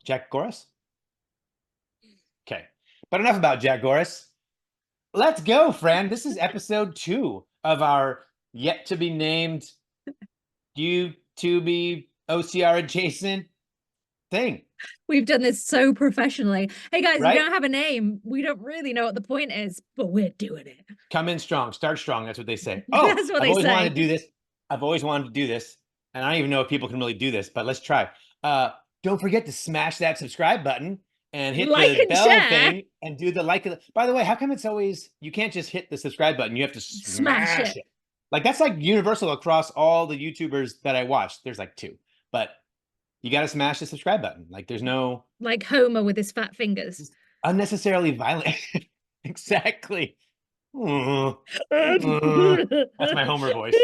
Jack Goras? Okay. But enough about Jack Goras. Let's go, Fran. This is episode 2 of our yet to be named YouTube OCR adjacent thing, We've done this so professionally. Hey guys, we right? don't have a name. We don't really know what the point is, but we're doing it. Come in strong, start strong. That's what they say. Oh, That's what I've they always wanted say. to do this. I've always wanted to do this. And I don't even know if people can really do this, but let's try. Don't forget to smash that subscribe button and hit Like the and bell share. thing and do the like. By the way, how come it's always, you can't just hit the subscribe button? You have to Smash smash it. it. Like that's like universal across all the YouTubers that I watch. There's like 2, but you got to smash the subscribe button. Like there's no Like Homer with his fat fingers. unnecessarily violent. Exactly. That's my Homer voice.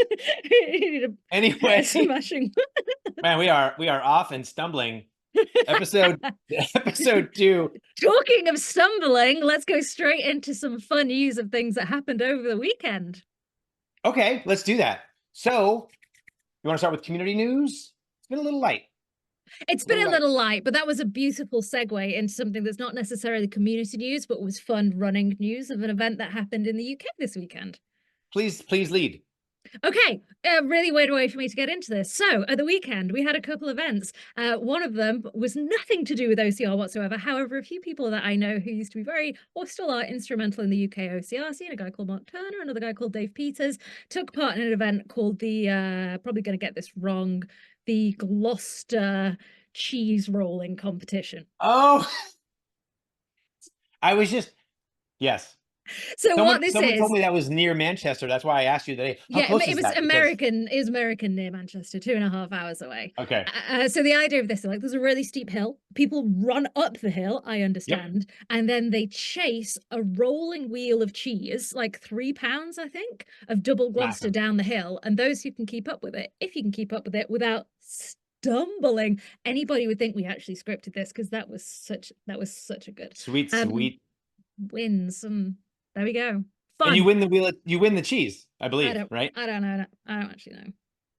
A Anyway, smashing. man, we are off and stumbling. Episode episode 2. Talking of stumbling, let's go straight into some fun news of things that happened over the weekend. Okay, let's do that. So, you want to start with community news? It's been a little light. It's A been little a light. little light, but that was a beautiful segue into something that's not necessarily community news, but was fun running news of an event that happened in the UK this weekend. Please lead. Okay, a really weird way for me to get into this. So, at the weekend, we had a couple events. One of them was nothing to do with OCR whatsoever. However, a few people that I know who used to be very, or still are, instrumental in the UK OCR scene, a guy called Mark Turner, another guy called Dave Peters, took part in an event called probably going to get this wrong, the Gloucester cheese rolling competition. Oh, I was just yes. So what this Someone told is, me that was near Manchester. That's why I asked you today. How yeah, close it is was that? Because American. It was American near Manchester, 2.5 hours away. okay. So the idea of this is like there's a really steep hill. People run up the hill, I Yep. understand, and then they chase a rolling wheel of cheese, like 3 pounds, I think, of double Gloucester Massive. down the hill. And those who can keep up with it, if you can keep up with it without stumbling, anybody would think we actually scripted this because that was such a good Sweet, um sweet. wins. And there we go. And you Fun. win the wheel, you win the cheese, I I believe, don't right? I don't know. I don't actually know.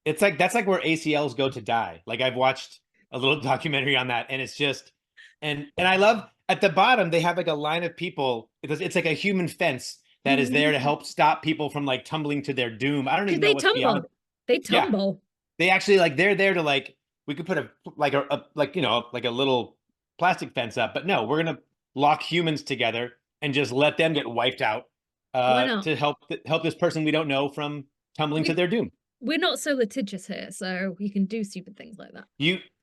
It's like that's like where ACLs go to die. Like I've watched a little documentary on that, and it's just and I love at the bottom they have like a line of people because it's like a human fence that is there to help stop people from like tumbling to their doom. I don't Because even know they what's beyond. tumble. They Yeah, tumble. they actually like they're there to like we could put a like a like like a little plastic fence up, but no, we're gonna lock humans together and just let them get wiped out Why not? to help this person we don't know from tumbling to We their doom. we're not so litigious here, so you can do stupid things like that.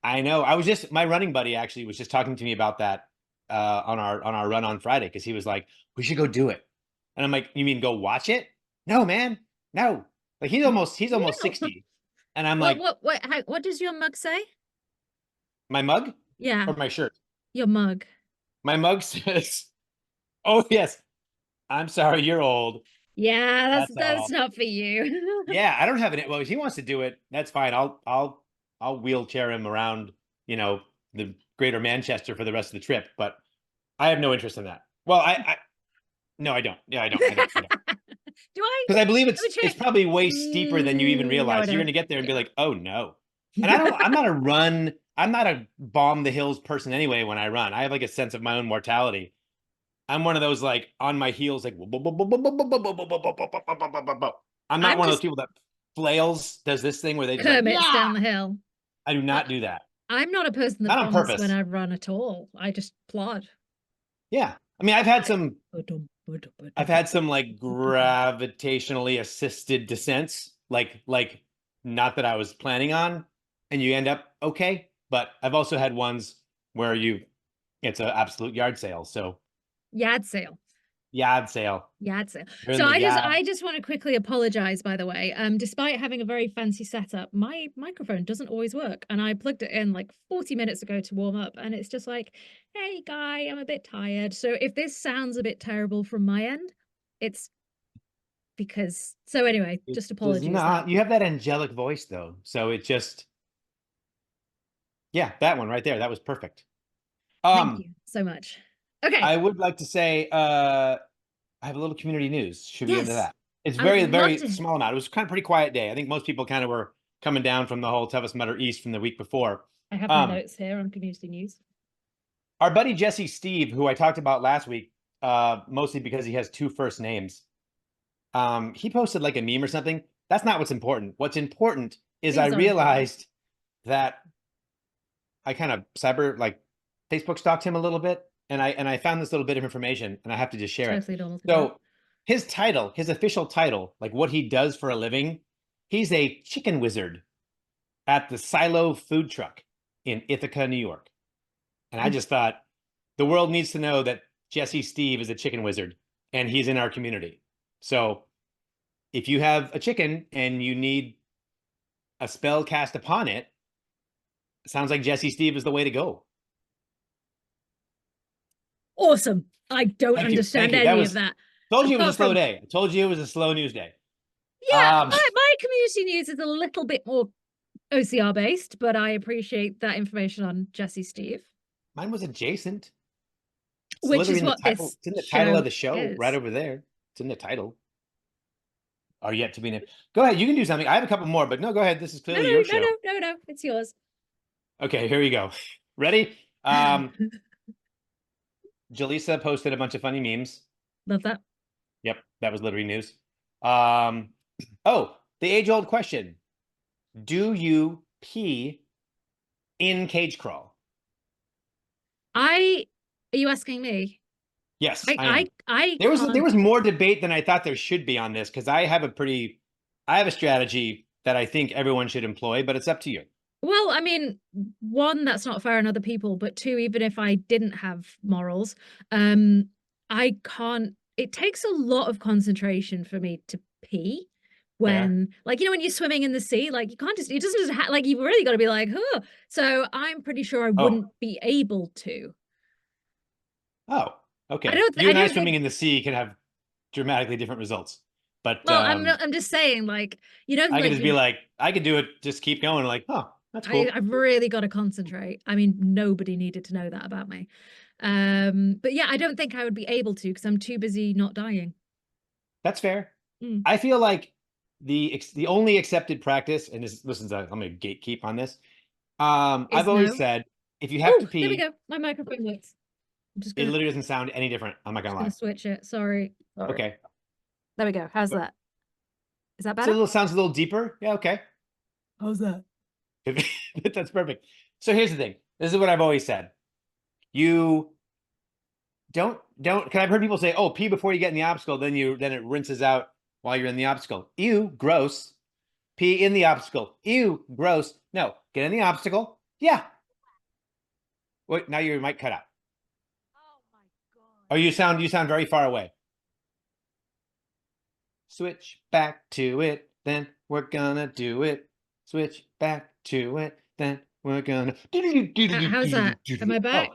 I know. I was just my running buddy actually was just talking to me about that on our run on Friday because he was like, we should go do it. And I'm like, you mean go watch it? No, man. No. Like he's almost No. 60. And I'm What like, what what what does your mug say? my mug Yeah, or my shirt? your mug. My mug says, oh yes, I'm sorry, you're old. Yeah, that's That's that's all. not for you. Yeah, I don't have it. Well, if he wants to do it, that's fine. I'll wheelchair him around, the greater Manchester for the rest of the trip, but I have no interest in that. Well, I no, I don't. Yeah, I don't. Do I? Because I believe Let me it's check. probably way steeper than you even No, I realize. You're don't. gonna get there and be Yeah. like, oh no. And I'm not a bomb the hills person anyway when I run. I have like a sense of my own mortality. I'm one of those like on my heels, like I'm not I'm one of those just people that flails, does this thing where they just like, Kermit's yeah. down the hill. I do I, not do that. I'm not a person that Not on bombs when purpose. I run at all. I just plod. Yeah. I mean, Like, I've had some like gravitationally assisted descents, like not that I was planning on, and you end up okay. But I've also had ones where it's an absolute yard sale. So yard sale. yard sale. Yard sale. You're in So the I yard. just want to quickly apologize, by the way. Despite having a very fancy setup, my microphone doesn't always work. And I plugged it in like 40 minutes ago to warm up, and it's just like, hey guy, I'm a bit tired. So if this sounds a bit terrible from my end, it's because so anyway, It just does apologies there. not. You have that angelic voice though, so it just yeah, that one right there. That was perfect. Thank Um, you so much. Okay. I would like to say I have a little community news. Should we get into Yes. that? It's I would very, love very to. small amount. It was kind of pretty quiet day. I think most people kind of were coming down from the whole Toughest Mudder East from the week before. I have my Um, notes here on community news. Our buddy Jesse Steve, who I talked about last week, mostly because he has two first names, he posted like a meme or something. That's not what's important. What's important is I Memes are important. realized that I kind of Facebook stalked him a little bit, and I found this little bit of information, and I have to just share it. Totally normal to do. So his title, his official title, like what he does for a living, he's a chicken wizard at the Silo Food Truck in Ithaca, New York. And I just thought the world needs to know that Jesse Steve is a chicken wizard and he's in our community. So if you have a chicken and you need a spell cast upon it, it sounds like Jesse Steve is the way to go. Awesome. I don't Thank you. understand Thank you. any of that. Told you it was a Apart slow from, day. I told you it was a slow news day. yeah, my community news is a little bit more OCR based, but I appreciate that information on Jesse Steve. Mine was adjacent. It's Which literally is in the what title. this It's in the title of the show show, is. right over there. It's in the title. Are yet to be named. Go ahead. You can do something. I have a couple more, but no, go ahead. This is clearly your show. No. It's yours. Okay, here we go. Ready? Jaleesa posted a bunch of funny memes. Love that. Yep, that was literally news. Oh, the age-old question. Do you pee in cage crawl? Are you asking me? Yes, I am. I There can't. was more debate than I thought there should be on this because I have a strategy that I think everyone should employ, but it's up to you. Well, I mean, one, that's not fair on other people, but two, even if I didn't have morals, I can't. It takes a lot of concentration for me to pee Fair. when, like, when you're swimming in the sea, like you can't just, it doesn't just like you've really got to be like, huh. So I'm pretty sure I Oh, wouldn't be able to. oh, okay. You I and I don't swimming think. in the sea can have dramatically different results, but Well, I'm just saying, like, I could like just be like, I could do it, just keep going, like, oh, that's cool. I've really got to concentrate. I mean, nobody needed to know that about me. But yeah, I don't think I would be able to because I'm too busy not dying. That's fair. Mm. I feel like the only accepted practice, and I'm gonna gatekeep on this. I've Is always no. said if you have to Oh, there we pee, go. My microphone works. I'm just it gonna literally doesn't sound any different. I'm not gonna lie. switch it. Sorry. Okay. There we go. How's that? Is that So better? it sounds a little deeper. Yeah, okay. How's that? That's perfect. So here's the thing. This is what I've always said. You don't because I've heard people say, oh, pee before you get in the obstacle, then it rinses out while you're in the obstacle. Ew, gross. Pee in the obstacle. Ew, gross. No, get in the obstacle. Yeah. Wait, now your mic cut out. Oh my God. Oh, you sound very far away. Switch back to it, then we're gonna do it. Switch back to it, then we're gonna. How's that? Am I Oh, back?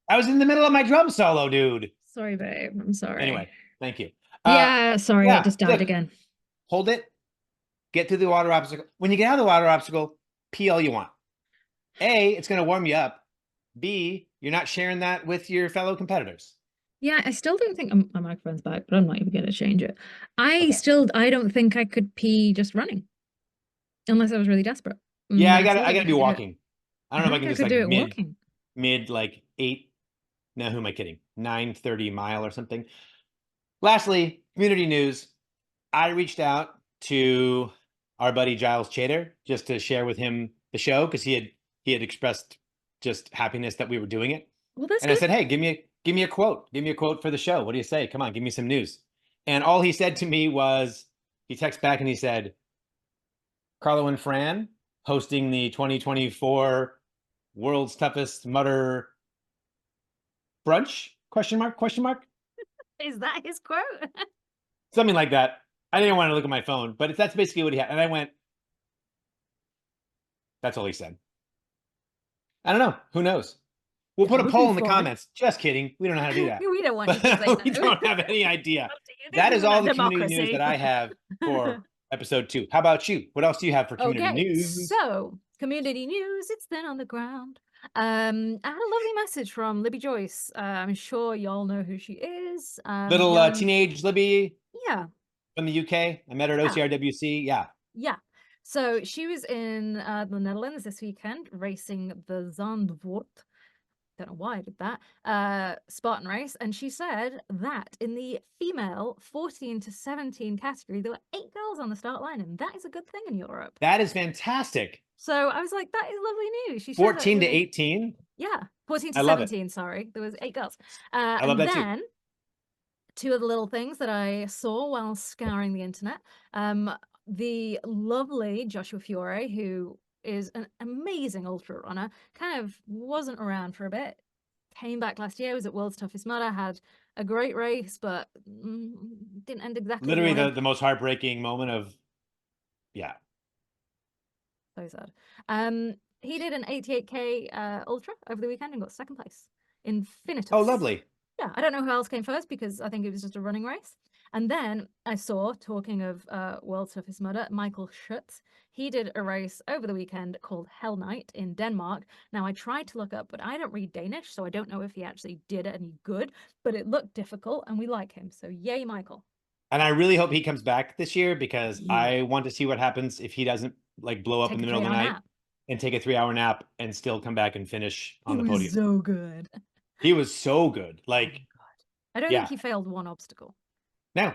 I was in the middle of my drum solo, dude. Sorry, babe. I'm sorry. Anyway, thank you. Yeah, sorry, it Yeah, just died look, again. hold it, get through the water obstacle. When you get out of the water obstacle, pee all you want. A, it's gonna warm you up. B, you're not sharing that with your fellow competitors. Yeah, I still don't think my microphone's back, but I'm not even going to change it. Okay. I don't think I could pee just running unless I was really desperate. Yeah, I still I don't gotta think be I could do it. walking. I I don't know don't if I think can I just could like do it walking. mid like 8. No, who am I kidding? 9:30 mile or something. Lastly, community news. I reached out to our buddy Giles Chater just to share with him the show because he had expressed just happiness that we were doing it. Well, that's And I good. said, "Hey, give me a quote. Give me a quote for the show. What do you say? Come on, give me some news." And all he said to me was, he texted back and he said, "Carlo and Fran hosting the 2024 World's Toughest Mudder Brunch? Question mark? Question mark? Is that his quote? Something like that. I didn't want to look at my phone, but that's basically what he had. And I went, that's all he said. I don't know. Who knows? We'll put a poll in the comments. Just kidding. We don't know how to do that. We don't want you to say no. We don't have any idea. This That is all not the community news that I have for episode 2. How about you? What else do you have for community news? So community news, it's thin on the ground. I had a lovely message from Libby Joyce. I'm sure y'all know who she is. Little teenage Libby. Yeah. From the UK. I met her at OCRWC. Yeah. Yeah. So she was in the Netherlands this weekend racing the Zandvoort. don't know why I did that, Spartan race, and she said that in the female 14 to 17 category, there were 8 girls on the start line, and that is a good thing in Europe. That is fantastic. So I was like, that is lovely news. She shared that 14 to with 18. yeah, 14 to I love it. 17, sorry. There was 8 girls. I love And that too. then two of the little things that I saw while scouring the internet. The lovely Joshua Fiore, who is an amazing ultra runner, kind of wasn't around for a bit. Came back last year, was at World's Toughest Mudder, had a great race, but didn't end exactly as he Literally wanted. the most heartbreaking moment of, yeah. So sad. He did an 88K ultra over the weekend and got second place. Oh, Infinitus. lovely. Yeah, I don't know who else came first because I think it was just a running race. And then I saw, talking of World's Toughest Mudder, Michael Schutz. He did a race over the weekend called Hell Night in Denmark. Now, I tried to look up, but I don't read Danish, so I don't know if he actually did any good, but it looked difficult and we like him. So yay, Michael. And I really hope he comes back this year because Yeah. I want to see what happens if he doesn't like blow up Take in a the middle of the 3 hour night nap. and take a 3 hour nap and still come back and finish He on the was podium. so good. He was so good. Oh my Like, God. I don't think yeah. he failed one obstacle. No,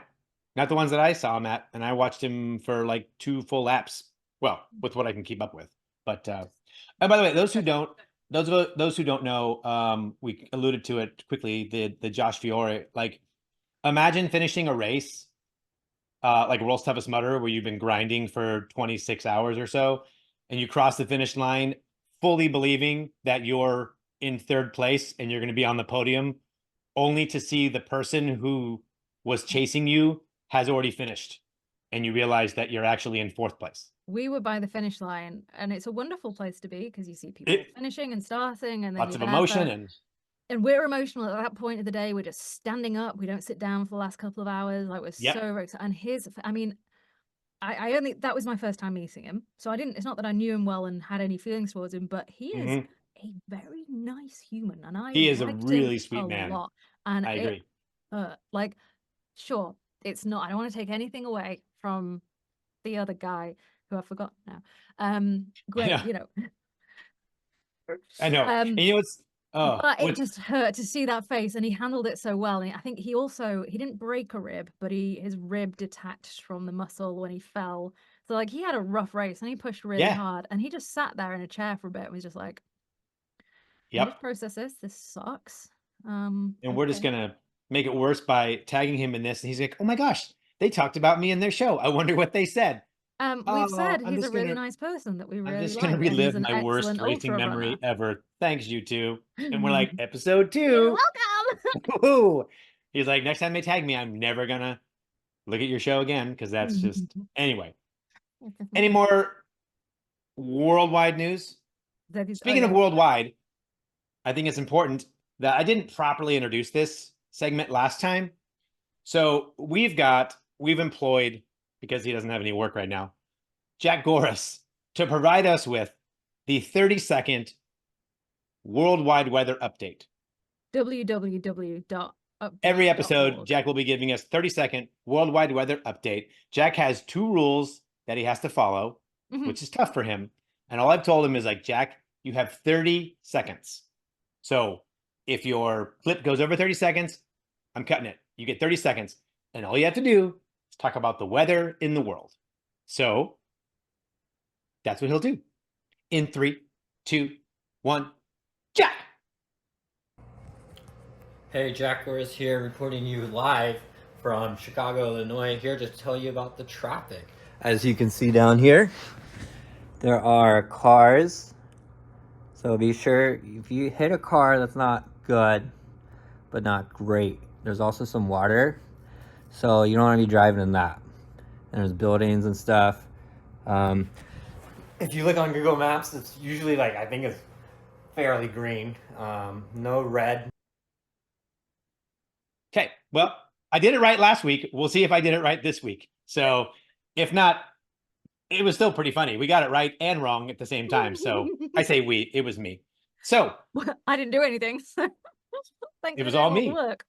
not the ones that I saw him at. And I watched him for like 2 full laps. Well, with what I can keep up with. But and by the way, those who don't know, we alluded to it quickly, the Josh Fiore, like imagine finishing a race like World's Toughest Mudder, where you've been grinding for 26 hours or so, and you cross the finish line fully believing that you're in third place and you're going to be on the podium, only to see the person who was chasing you has already finished, and you realize that you're actually in fourth place. We were by the finish line, and it's a wonderful place to be because you see people finishing and starting, and then Lots you're of there emotion for. And we're emotional at that point of the day. We're just standing up. We don't sit down for the last couple of hours. Like we're yep. so excited. And I mean, I only that was my first time meeting him, so I didn't. It's not that I knew him well and had any feelings towards him, but he is a very nice human, and I He is a liked him really a sweet man. lot. And I agree. like, sure, it's not. I don't want to take anything away from the other guy who I forgot now. Great, Yeah. you know. I know. And you know But it what's just hurt to see that face, and he handled it so well. And I think he didn't break a rib, but his rib detached from the muscle when he fell. So like he had a rough race, and he pushed really yeah. hard, and he just sat there in a chair for a bit and was just like, "Let me Yep. just process this. This sucks." And we're just Okay. gonna make it worse by tagging him in this. And he's like, "Oh my gosh, they talked about me in their show. I wonder what they said." We've Oh, said he's a really nice person that we I'm really just gonna like, and he's relive an my worst excellent racing ultra memory runner. ever. Thanks, you two. And we're like, episode You're 2. welcome. Woo-hoo. He's like, next time they tag me, I'm never gonna look at your show again because that's just anyway. Any more worldwide news? Oh Speaking of yeah. worldwide, I think it's important that I didn't properly introduce this segment last time. So we've employed, because he doesn't have any work right now, Jack Goras to provide us with the 30-second worldwide weather update. Every episode, Jack will be giving us 30-second worldwide weather update. Jack has 2 rules that he has to follow, which is tough for him. And all I've told him is like, Jack, you have 30 seconds. So if your clip goes over 30 seconds, I'm cutting it. You get 30 seconds. And all you have to do is talk about the weather in the world. So that's what he'll do. In 3, 2, 1, Jack! Hey, Jack Goras here, reporting you live from Chicago, Illinois, here to tell you about the traffic. As you can see down here, there are cars. So be sure, if you hit a car that's not good, but not great, there's also some water. So you don't want to be driving in that. And there's buildings and stuff. If you look on Google Maps, it's usually like, I think it's fairly green. No red. Okay, well, I did it right last week. We'll see if I did it right this week. So if not, it was still pretty funny. We got it right and wrong at the same time. So I say we, it was me. So I didn't do anything. Thanks it for was doing all all the me. work.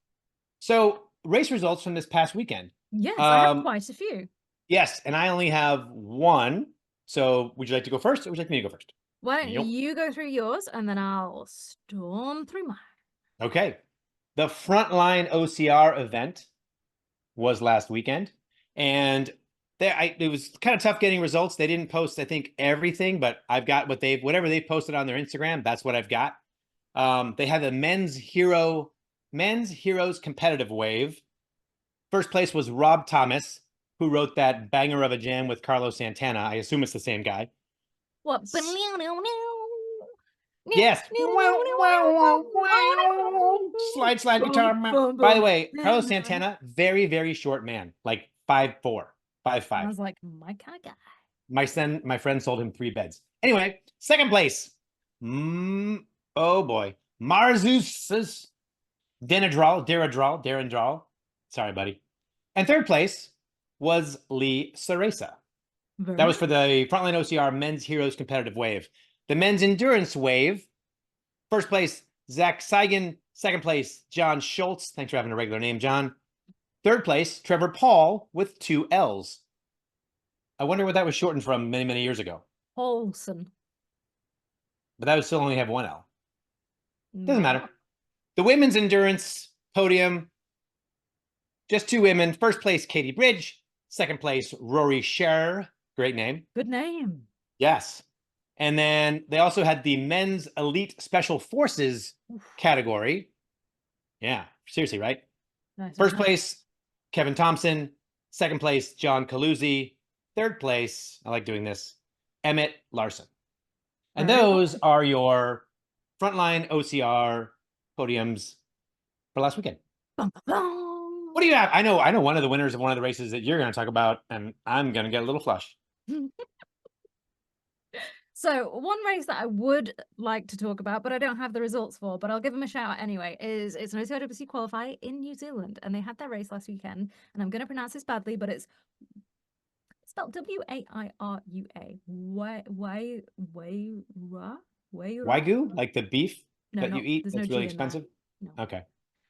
So race results from this past weekend. Yes, I have quite a few. Yes, and I only have one. So would you like to go first, or would you like me to go first? Why don't Yup. you go through yours and then I'll storm through mine. Okay. The Frontline OCR event was last weekend, and it was kind of tough getting results. They didn't post, I think, everything, but I've got whatever they posted on their Instagram. That's what I've got. They had the men's heroes competitive wave. First place was Rob Thomas, who wrote that banger of a jam with Carlo Santana. I assume it's the same guy. What? Yes. Slide guitar. By the way, Carlos Santana, very, very short man, like 5'4", 5'5". I was like, my kind of guy. My friend sold him 3 beds. Anyway, second place. Oh boy. Marzus Darendral. Sorry, buddy. And third place was Lee Ceresa. That was for the Frontline OCR Men's Heroes Competitive Wave. The Men's Endurance Wave, first place, Zach Seigen. Second place, John Schultz. Thanks for having a regular name, John. Third place, Trevor Paul with 2 L's. I wonder what that was shortened from many, many years ago. Paulson. But that would still only have 1 L. Doesn't matter. The Women's Endurance Podium, just 2 women. First place, Katie Bridge. Second place, Rory Scher. Great name. Good name. Yes. And then they also had the Men's Elite Special Forces category. Yeah, seriously, right? Nice. First place, Kevin Thompson. Second place, John Caluzzi. Third place, I like doing this, Emmett Larson. And those are your Frontline OCR podiums for last weekend. What do you have? I know one of the winners of one of the races that you're going to talk about, and I'm going to get a little flush. So one race that I would like to talk about, but I don't have the results for, but I'll give them a shout out anyway, is it's an OCRWC qualifier in New Zealand, and they had their race last weekend, and I'm going to pronounce this badly, but it's spelled W-A-I-R-U-A. Wagyu? Like the beef that you eat that's really G in there. expensive? No. Okay.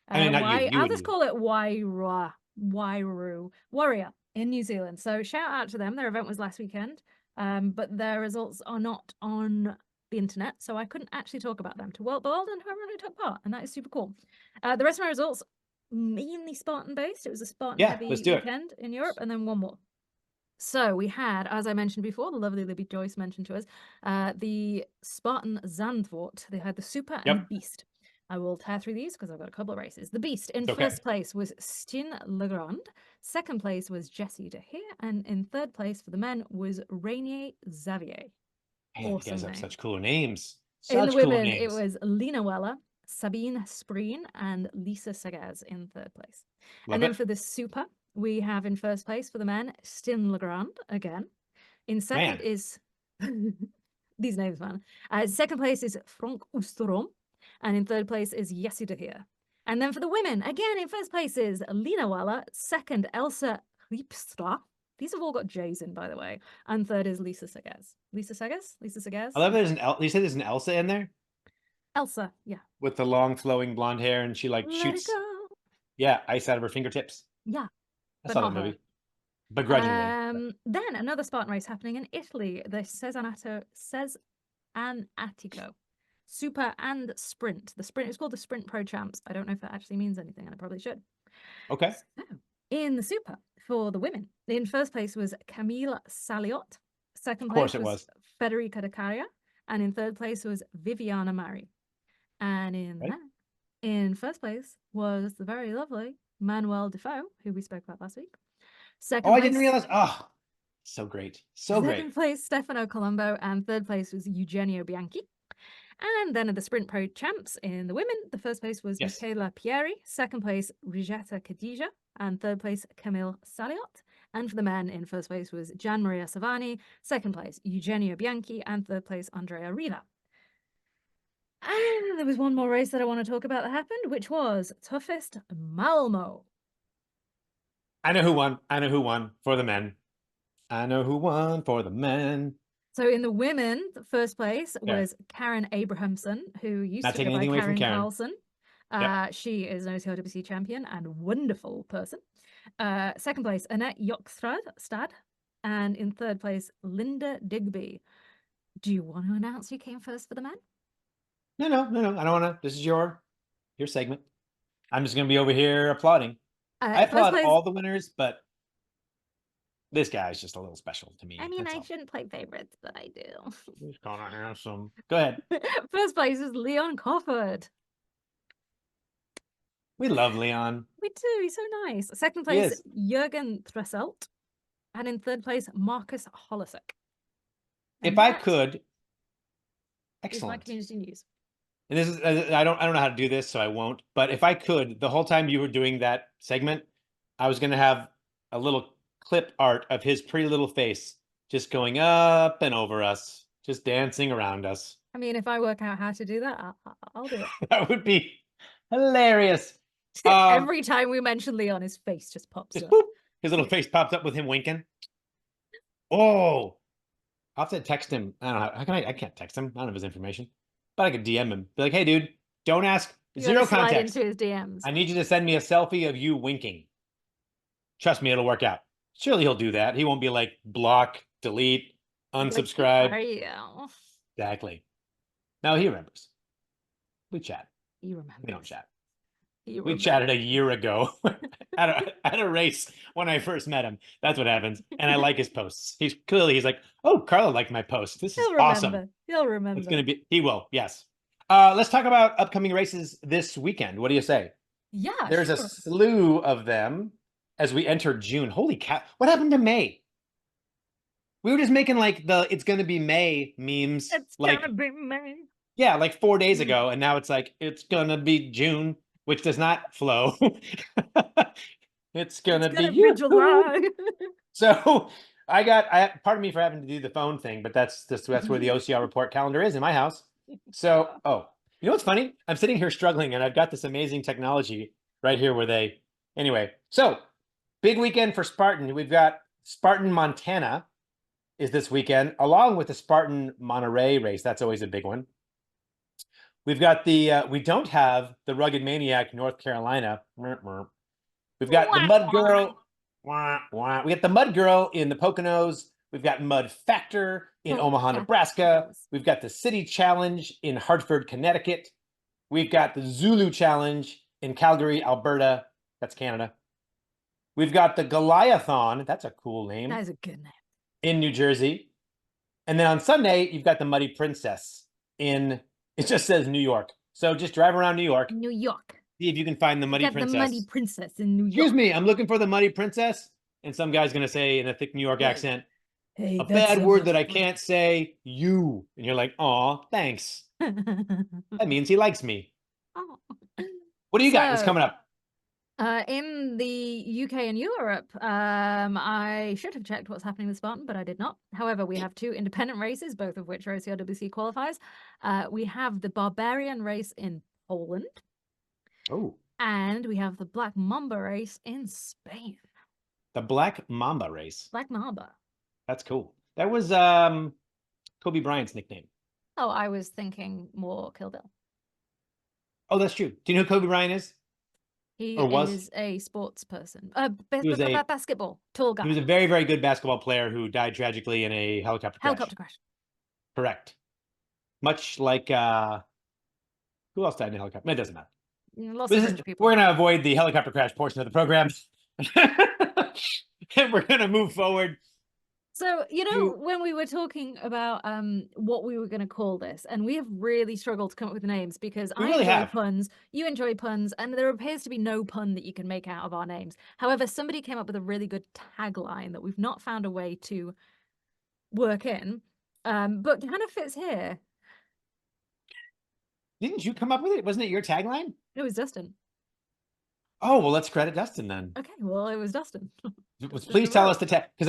I mean, not you. I'll just call it Wairu Warrior in New Zealand. So shout out to them. Their event was last weekend, but their results are not on the internet, so I couldn't actually talk about them to well and whoever who took part, and that is super cool. The rest of my results mainly Spartan based. It was a Spartan heavy weekend in Europe, and then one more. So we had, as I mentioned before, the lovely Libby Joyce mentioned to us, the Spartan Zandvoort. They had the Super and the Beast. I will tear through these because I've got a couple of races. The Beast in first place was Stijn Legrand. Second place was Jesse De Heer. And in third place for the men was Rainier Xavier. Man, awesome, you guys have such cool names. In the women, it was Lena Weller, Sabine Spreen, and Lisa Sagaz in third place. And then for the Super, we have in first place for the men, Stijn Legrand again. In second is these names, man. Second place is Frank Oosterom. And in third place is Jesse De Heer. And then for the women, again in first place is Lena Waller. Second, Elsa Riepstra. These have all got J's in, by the way. And third is Lisa Sagaz. Lisa Sagaz? I love there's you said there's an Elsa in there? Elsa, yeah. With the long flowing blonde hair, and she like shoots ice out of her fingertips. Yeah. I saw that movie. Begrudgingly. Then another Spartan race happening in Italy, the Cesanatico Super and Sprint. The Sprint is called the Sprint Pro Champs. I don't know if that actually means anything, and I probably should. Okay. So, in the Super for the women, in first place was Camille Saliot. Second place was Federica De Caria, and in third place was Viviana Mari. And in first place was the very lovely Manuel Defoe, who we spoke about last week. Second I didn't realize. Oh, so great. Second place, Stefano Colombo, and third place was Eugenio Bianchi. And then at the Sprint Pro Champs in the women, the first place was Michaela Pieri, second place Rigetta Khadija, and third place Camille Saliot. And for the men, in first place was Gian Maria Savani, second place Eugenio Bianchi, and third place Andrea Riva. And there was one more race that I want to talk about that happened, which was Toughest Malmo. I know who won. For the men. So in the women, the first place was Karen Abrahamson, who used to go by Karen Carlson. She is an OCRWC champion and wonderful person. Second place, Annette Jokstad. And in third place, Linda Digby. Do you want to announce who came first for the men? No. I don't want to. This is your segment. I'm just going to be over here applauding. I First applaud place. all the winners, but this guy is just a little special to me. I mean, that's I all. shouldn't play favorites, but I do. He's kind of handsome. Go ahead. First place is Leon Cofford. We love Leon. We do. He's so nice. Second He place, is. Jürgen Thresselt. And in third place, Marcus Holisek. If I could, Is my excellent. community news. And this is I don't know how to do this, so I won't. But if I could, the whole time you were doing that segment, I was going to have a little clip art of his pretty little face just going up and over us, just dancing around us. I mean, if I work out how to do that, I'll do it. That would be hilarious. Every time we mention Leon, his face just pops up. Boop, his little face pops up with him winking. Oh, I'll have to text him. I don't know. How can I can't text him. I don't have his information. But I could DM him. Be like, hey, dude, don't ask. Zero slide context. into his DMs. I need you to send me a selfie of you winking. Trust me, it'll work out. Surely he'll do that. He won't be like block, delete, unsubscribe. Are you? Exactly. No, he remembers. We chat. He remembers. We don't chat. We chatted a year ago at a race when I first met him. That's what happens. And I like his posts. He's like, oh, Carlo liked my post. This is awesome. He'll remember. It's going to be, he will. Yes. Let's talk about upcoming races this weekend. What do you say? Yeah. There's a slew of them as we enter June. Holy cow. What happened to May? We were just making like it's going to be May memes. It's going to be May. Yeah, like 4 days ago. And now it's like, it's going to be June, which does not flow. It's gonna be July. So part of me for having to do the phone thing, but that's where the OCR report calendar is in my house. So, you know what's funny? I'm sitting here struggling, and I've got this amazing technology right here anyway. So big weekend for Spartan. We've got Spartan Montana is this weekend, along with the Spartan Monterey race. That's always a big one. We've got we don't have the Rugged Maniac North Carolina. We've got the Mud Girl. We got the Mud Girl in the Poconos. We've got Mud Factor in Omaha, Nebraska. We've got the City Challenge in Hartford, Connecticut. We've got the Zulu Challenge in Calgary, Alberta. That's Canada. We've got the Goliathon. That's a cool name. That is a good name. In New Jersey. And then on Sunday, you've got the Muddy Princess it just says New York. So just drive around New York. See if you can find the Muddy Princess. The Muddy Princess in New York. Excuse me, I'm looking for the Muddy Princess. And some guy's going to say in a thick New York accent, hey, a bad word that I can't say, you. And you're like, aw, thanks. That means he likes me. Oh. What do you got? What's coming up? In the UK and Europe, I should have checked what's happening with Spartan, but I did not. However, we have 2 independent races, both of which are OCRWC qualifiers. We have the Barbarian race in Poland. Oh. And we have the Black Mamba race in Spain. The Black Mamba race. Black Mamba. That's cool. That was Kobe Bryant's nickname. Oh, I was thinking more Kill Bill. Oh, that's true. Do you know who Kobe Bryant is? He is a sports person. Basketball. Tall guy. He was a very, very good basketball player who died tragically in a helicopter crash. Correct. Much like who else died in a helicopter? It doesn't matter. We're going to avoid the helicopter crash portion of the program. And we're going to move forward. So, when we were talking about what we were going to call this, and we have really struggled to come up with names because I enjoy puns, you enjoy puns, and there appears to be no pun that you can make out of our names. However, somebody came up with a really good tagline that we've not found a way to work in, but kind of fits here. Didn't you come up with it? Wasn't it your tagline? It was Dustin. Oh, well, let's credit Dustin then. Okay, well, it was Dustin. Please tell us the because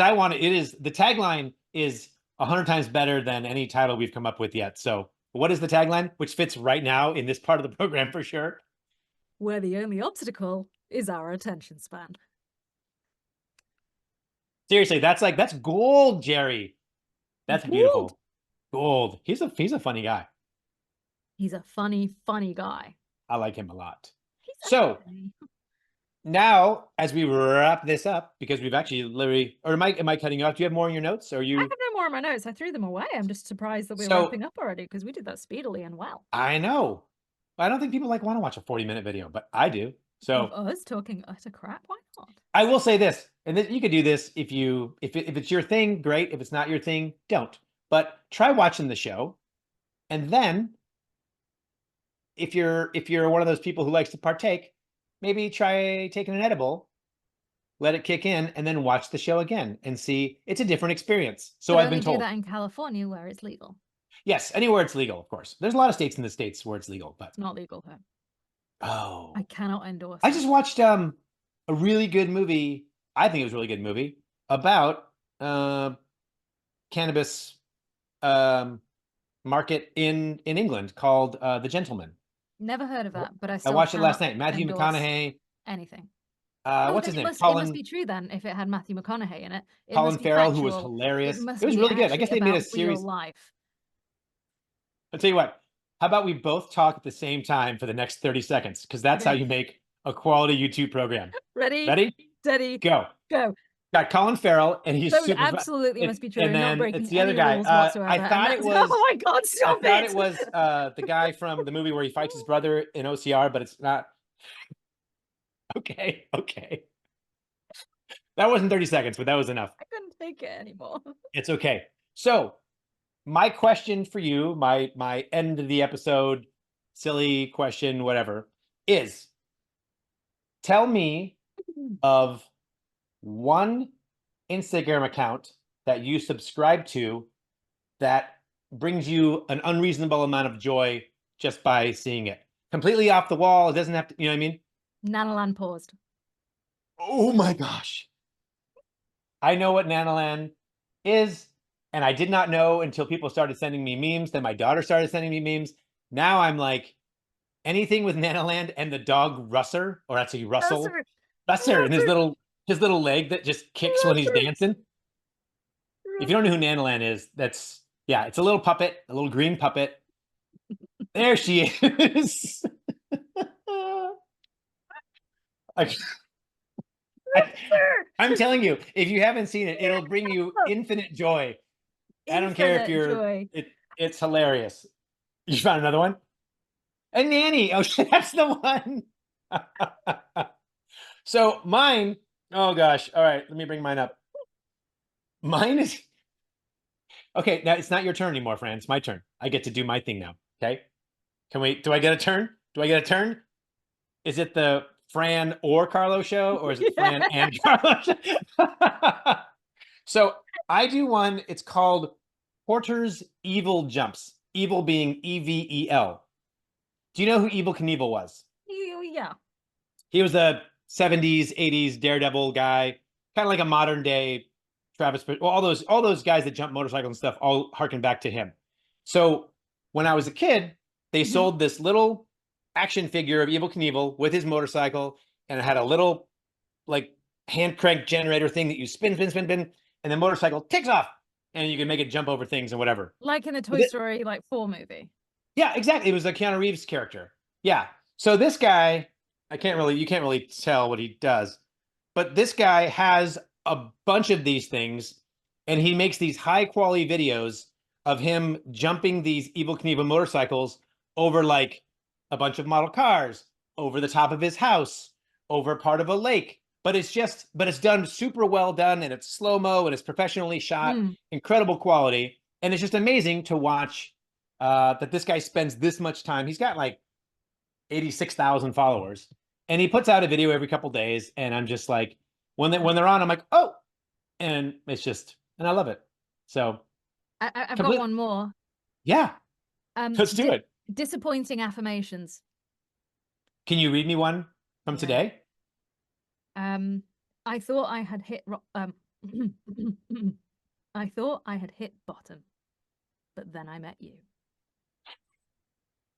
the tagline is 100 times better than any title we've come up with yet. So what is the tagline, which fits right now in this part of the program for sure? Where the only obstacle is our attention span. Seriously, that's gold, Jerry. That's beautiful. Gold. He's a funny guy. He's a funny guy. I like him a lot. Funny. now, as we wrap this up, because we've actually literally, or am I cutting you off? Do you have more in your notes? Or are I you? have no more in my notes. I threw them away. I'm just surprised that we're So wrapping up already because we did that speedily and well. I know. I don't think people want to watch a 40-minute video, but I do. So Of us talking utter crap, why not? I will say this, and you could do this if it's your thing, great. If it's not your thing, don't. But try watching the show, and then if you're one of those people who likes to partake, maybe try taking an edible, let it kick in, and then watch the show again and see. It's a different experience. So But I've been only told. do that in California where it's legal. Yes, anywhere it's legal, of course. There's a lot of states in the States where it's legal, but It's not legal here. oh, I cannot endorse I that. just watched a really good movie. I think it was a really good movie about cannabis market in England called The Gentleman. Never heard of that, but I I still watched it last cannot night. Matthew endorse McConaughey. anything. What's Then his name? it must be true then if it had Matthew McConaughey in it. It Colin must be Farrell, who was factual. It hilarious. must It was be really good. I guess actually they made a about real series. life. I'll tell you what. How about we both talk at the same time for the next 30 seconds? Because that's how you make a quality YouTube program. Ready? Ready? Steady. Go. Go. Got Colin Farrell, and he's So super. absolutely must be true. And And not then breaking it's the other any guy. rules whatsoever. I thought it was. Oh my God! Stop I thought it! it was the guy from the movie where he fights his brother in OCR, but it's not. Okay. That wasn't 30 seconds, but that was enough. I couldn't take it anymore. It's okay. So, my question for you, my end of the episode, silly question, whatever, is tell me of one Instagram account that you subscribe to that brings you an unreasonable amount of joy just by seeing it. Completely off the wall. It doesn't have to, you know what I mean? Nanaland paused. Oh my gosh. I know what Nanaland is, and I did not know until people started sending me memes. Then my daughter started sending me memes. Now I'm like, anything with Nanaland and the dog Russer, or actually Russell, Russer, and his little leg that just kicks when he's dancing. If you don't know who Nanaland is, it's a little puppet, a little green puppet. There she is. I'm telling you, if you haven't seen it, it'll bring you infinite joy. I don't care if you're. It's hilarious. You found another one? A nanny. Oh, that's the one. So mine. Oh gosh. All right, let me bring mine up. Mine is. Okay, now it's not your turn anymore, Fran. It's my turn. I get to do my thing now. Okay. Do I get a turn? Do I get a turn? Is it the Fran or Carlo show, or is it Fran and Carlo show? So I do one. It's called Porter's Evil Jumps. Evil being EVEL. Do you know who Evel Knievel was? Yeah. He was a 70s, 80s Daredevil guy, kind of like a modern day Travis. Well, all those guys that jump motorcycles and stuff all harken back to him. So when I was a kid, they sold this little action figure of Evel Knievel with his motorcycle, and it had a little like hand crank generator thing that you spin, and the motorcycle takes off, and you can make it jump over things and whatever. Like in the Toy Story 4 movie. Yeah, exactly. It was a Keanu Reeves character. Yeah. So this guy, you can't really tell what he does, but this guy has a bunch of these things, and he makes these high quality videos of him jumping these Evel Knievel motorcycles over like a bunch of model cars, over the top of his house, over part of a lake. But it's done super well done, and it's slow-mo, and it's professionally shot, incredible quality. And it's just amazing to watch that this guy spends this much time. He's got like 86,000 followers, and he puts out a video every couple days. And I'm just like, when they're on, I'm like, oh, and and I love it. So I've got one more. Yeah. Let's do it. Disappointing affirmations. Can you read me one from today? I thought I had hit I thought I had hit bottom, but then I met you.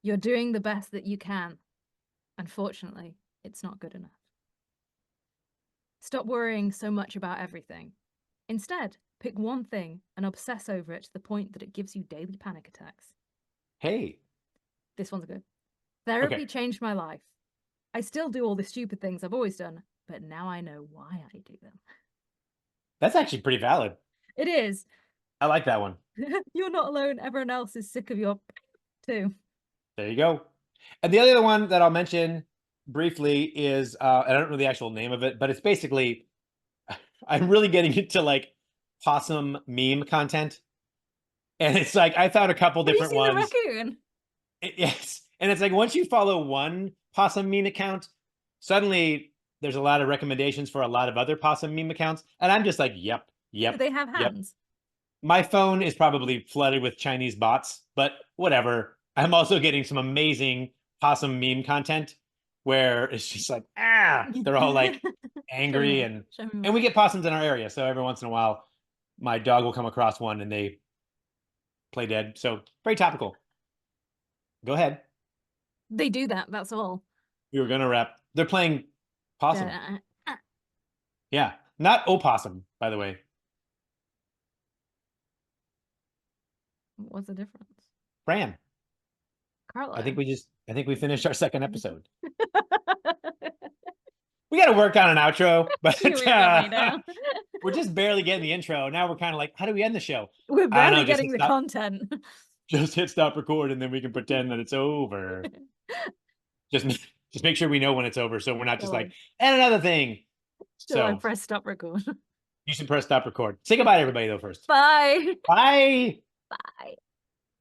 You're doing the best that you can. Unfortunately, it's not good enough. Stop worrying so much about everything. Instead, pick one thing and obsess over it to the point that it gives you daily panic attacks. Hey. This one's good. Therapy changed my life. I still do all the stupid things I've always done, but now I know why I do them. That's actually pretty valid. It is. I like that one. You're not alone. Everyone else is sick of your too. There you go. And the other one that I'll mention briefly is I don't know the actual name of it, but it's basically I'm really getting into like possum meme content. And it's like I found a couple different Have you seen ones. the raccoon? Yes. And it's like once you follow one possum meme account, suddenly there's a lot of recommendations for a lot of other possum meme accounts. And I'm just like, yep. Do they have Yep. hands? My phone is probably flooded with Chinese bots, but whatever. I'm also getting some amazing possum meme content where it's just like, they're all like angry and we get possums in our area. So every once in a while, my dog will come across one and they play dead. So very topical. Go ahead. They do that. That's all. We were gonna wrap. They're playing possum. Yeah, not opossum, by the way. What's the difference? Fran. Carlo. I think we finished our second episode. We got to work on an outro, but we're just barely getting the intro. Now we're kind of like, how do we end the show? We're barely getting the content. Just hit stop record and then we can pretend that it's over. just make sure we know when it's over so we're not just like, and another thing. So I press stop record. You should press stop record. Say goodbye to everybody though first. Bye. Bye. Bye.